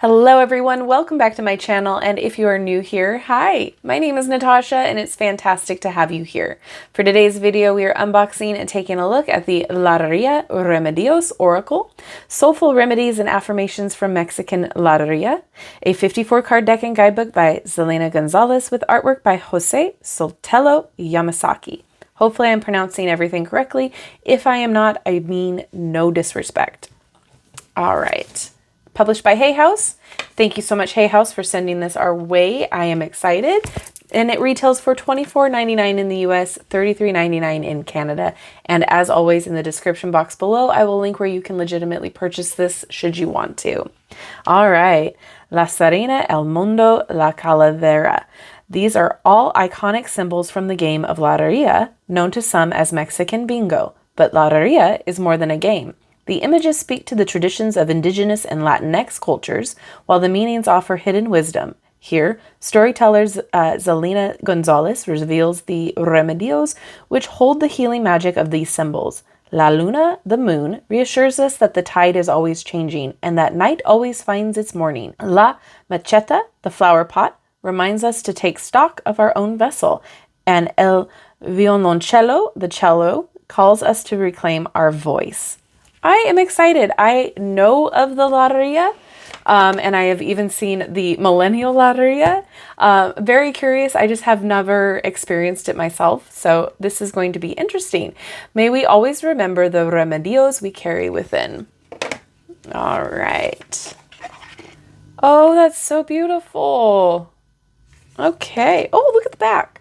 Hello everyone, welcome back to my channel, and if you are new here, hi! My name is Natasha and it's fantastic to have you here. For today's video, we are unboxing and taking a look at the Loteria Remedios Oracle, Soulful Remedies and Affirmations from Mexican Loteria, a 54-card deck and guidebook by Xelena Gonzalez with artwork by Jose Setelo Yamasaki. Hopefully I'm pronouncing everything correctly. If I am not, I mean no disrespect. All right. Published by Hay House. Thank you so much, Hay House, for sending this our way. I am excited. And it retails for $24.99 in the US, $33.99 in Canada. And as always, in the description box below, I will link where you can legitimately purchase this should you want to. All right. La Sirena, El Mundo, La Calavera. These are all iconic symbols from the game of Loteria, known to some as Mexican bingo. But Loteria is more than a game. The images speak to the traditions of indigenous and Latinx cultures, while the meanings offer hidden wisdom. Here, storyteller Xelena Gonzalez reveals the remedios, which hold the healing magic of these symbols. La Luna, the moon, reassures us that the tide is always changing and that night always finds its morning. La Macheta, the flower pot, reminds us to take stock of our own vessel. And El Violoncello, the cello, calls us to reclaim our voice. I am excited. I know of the Loteria, and I have even seen the Millennial Loteria. Very curious. I just have never experienced it myself, so this is going to be interesting. May we always remember the remedios we carry within. All right. Oh, that's so beautiful. Okay. Oh, look at the back.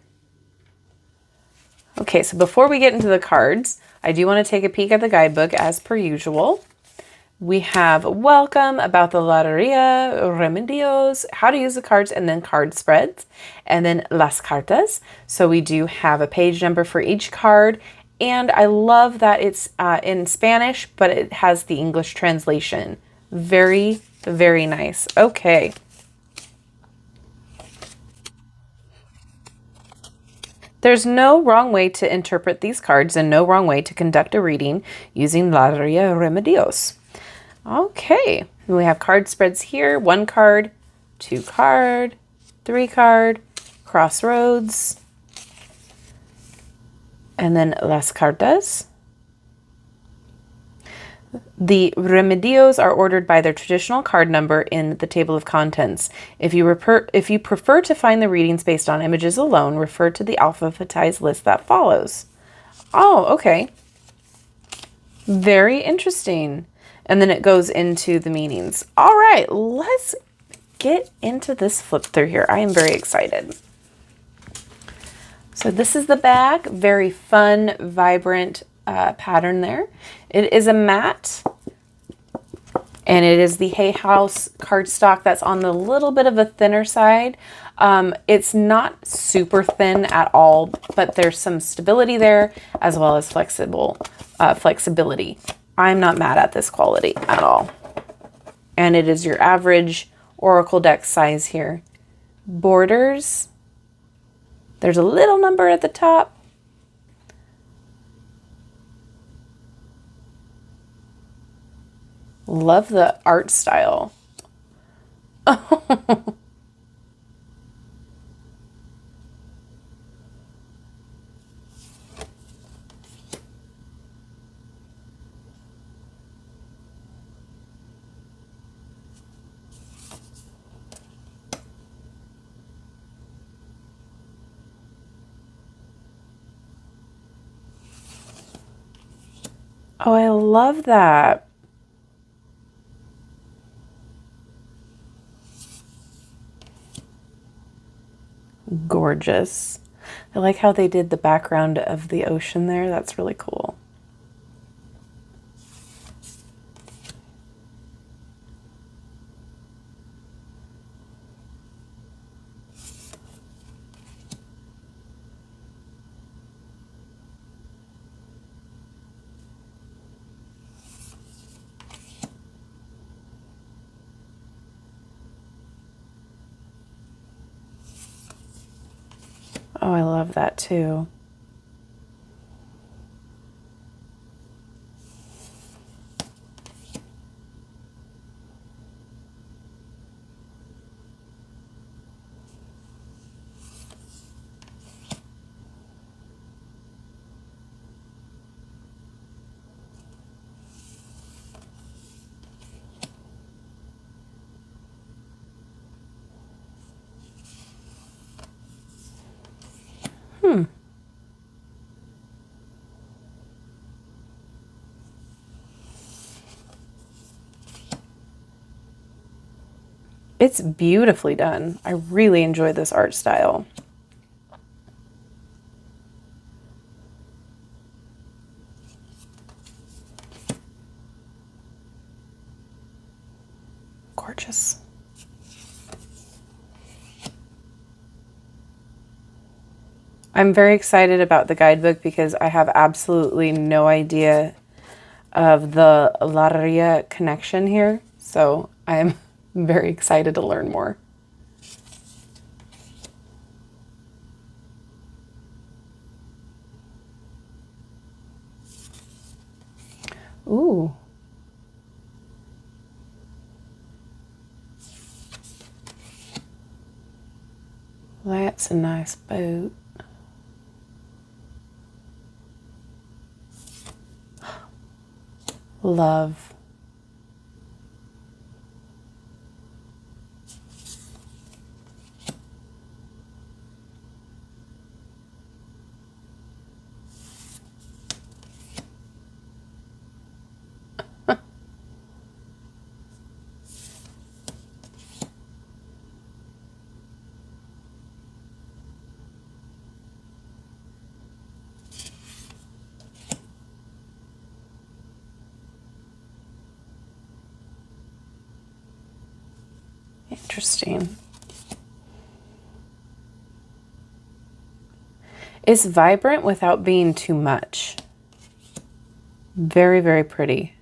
Okay, so before we get into the cards, I do want to take a peek at the guidebook as per usual. We have welcome, about the Loteria Remedios, how to use the cards, and then card spreads, and then las cartas. So we do have a page number for each card, and I love that it's in Spanish, but it has the English translation. Very, very nice. Okay. There's no wrong way to interpret these cards and no wrong way to conduct a reading using Loteria Remedios. Okay, we have card spreads here. 1 card, 2 card, 3 card, crossroads, and then las cartas. The remedios are ordered by their traditional card number in the table of contents. If you prefer to find the readings based on images alone, refer to the alphabetized list that follows. Oh, okay. Very interesting. And then it goes into the meanings. All right, let's get into this flip through here. I am very excited. So this is the back. Very fun, vibrant pattern there. It is a matte, and it is the Hay House cardstock that's on the little bit of a thinner side. It's not super thin at all, but there's some stability there as well as flexibility. I'm not mad at this quality at all. And it is your average Oracle deck size here. Borders. There's a little number at the top. Love the art style. Oh, I love that. Gorgeous. I like how they did the background of the ocean there. That's really cool. Oh, I love that too. It's beautifully done. I really enjoy this art style. Gorgeous. I'm very excited about the guidebook because I have absolutely no idea of the Loteria connection here. So I'm very excited to learn more. Ooh. That's a nice boat. Love. Interesting. It's vibrant without being too much. Very, very pretty.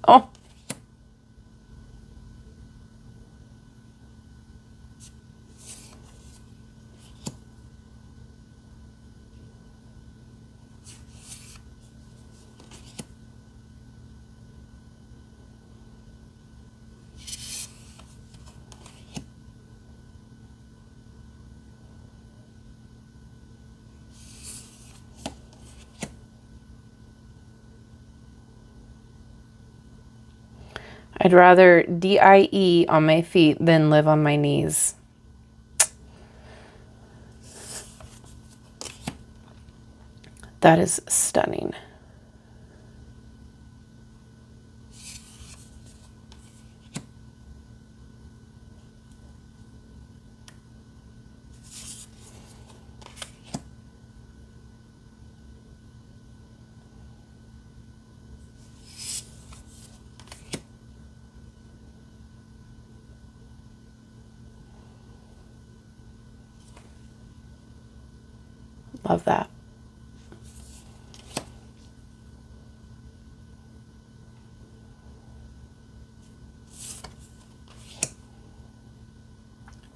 Oh. I'd rather DIE on my feet than live on my knees. That is stunning. Love that.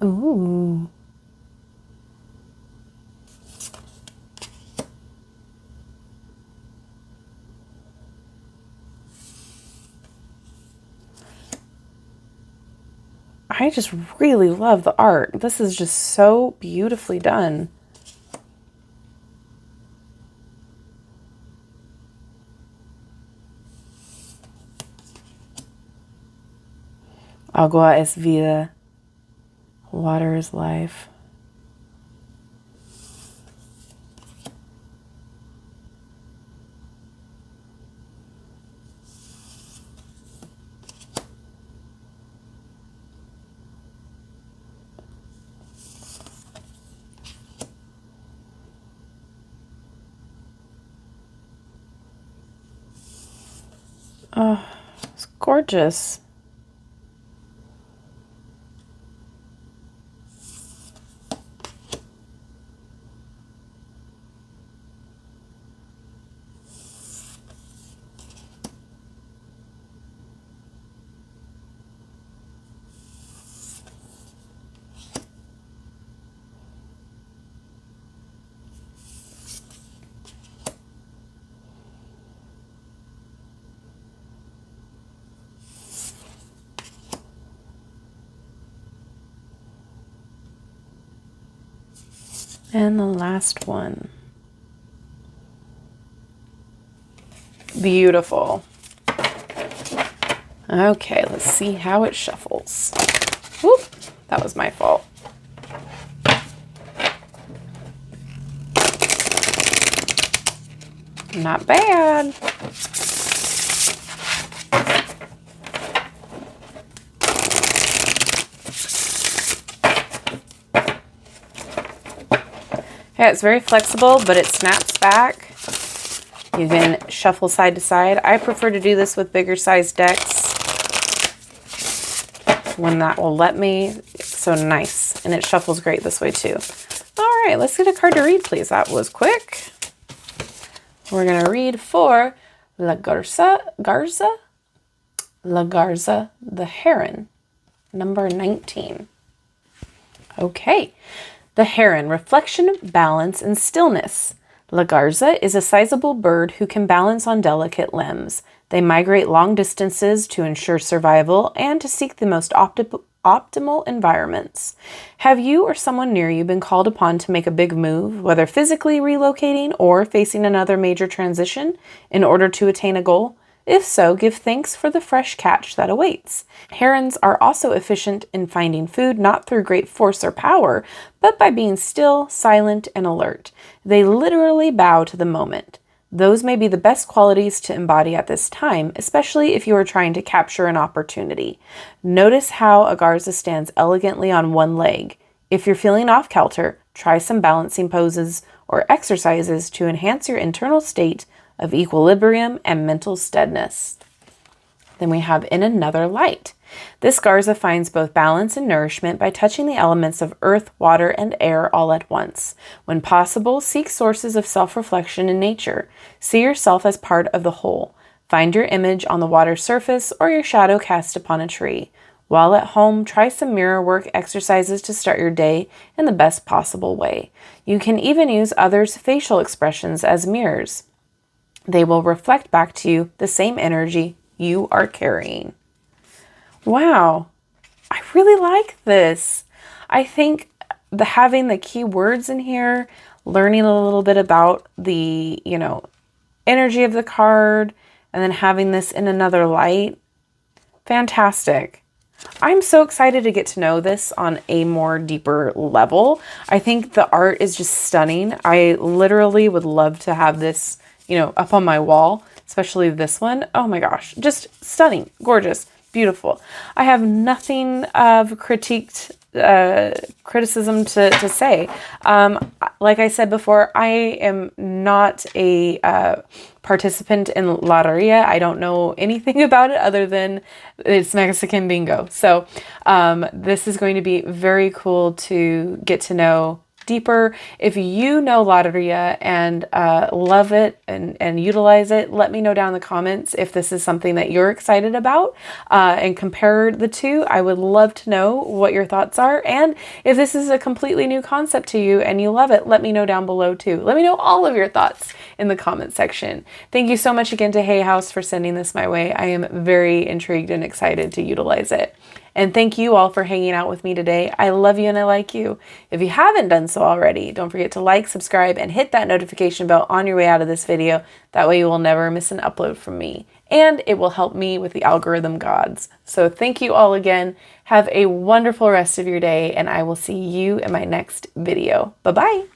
Ooh. I just really love the art. This is just so beautifully done. Agua es vida. Water is life. Oh, it's gorgeous. And the last one. Beautiful. Okay, let's see how it shuffles. Whoop, that was my fault. Not bad. Yeah, it's very flexible, but it snaps back. You can shuffle side to side. I prefer to do this with bigger size decks when that will let me. So nice. And it shuffles great this way too. All right, let's get a card to read, please. That was quick. We're going to read for La Garza, the Heron, number 19. Okay. The Heron, reflection, balance, and stillness. La Garza is a sizable bird who can balance on delicate limbs. They migrate long distances to ensure survival and to seek the most optimal environments. Have you or someone near you been called upon to make a big move, whether physically relocating or facing another major transition in order to attain a goal? If so, give thanks for the fresh catch that awaits. Herons are also efficient in finding food, not through great force or power, but by being still, silent, and alert. They literally bow to the moment. Those may be the best qualities to embody at this time, especially if you are trying to capture an opportunity. Notice how a garza stands elegantly on one leg. If you're feeling off-kilter, try some balancing poses or exercises to enhance your internal state of equilibrium and mental steadiness. Then we have In Another Light. This garza finds both balance and nourishment by touching the elements of earth, water, and air all at once. When possible, seek sources of self-reflection in nature. See yourself as part of the whole. Find your image on the water's surface or your shadow cast upon a tree. While at home, try some mirror work exercises to start your day in the best possible way. You can even use others' facial expressions as mirrors. They will reflect back to you the same energy you are carrying. Wow, I really like this. I think having the key words in here, learning a little bit about the, energy of the card, and then having this in another light, fantastic. I'm so excited to get to know this on a more deeper level. I think the art is just stunning. I literally would love to have this up on my wall, especially this one. Oh my gosh, just stunning, gorgeous, beautiful. I have nothing of criticism to say. Like I said before, I am not a participant in Loteria. I don't know anything about it other than it's Mexican bingo. So this is going to be very cool to get to know deeper. If you know Loteria and love it and utilize it, let me know down in the comments if this is something that you're excited about, and compare the two. I would love to know what your thoughts are, and if this is a completely new concept to you and you love it, let me know down below too. Let me know all of your thoughts in the comment section. Thank you so much again to Hay House for sending this my way. I am very intrigued and excited to utilize it. And thank you all for hanging out with me today. I love you and I like you. If you haven't done so already, don't forget to like, subscribe, and hit that notification bell on your way out of this video. That way you will never miss an upload from me. And it will help me with the algorithm gods. So thank you all again. Have a wonderful rest of your day, and I will see you in my next video. Bye-bye.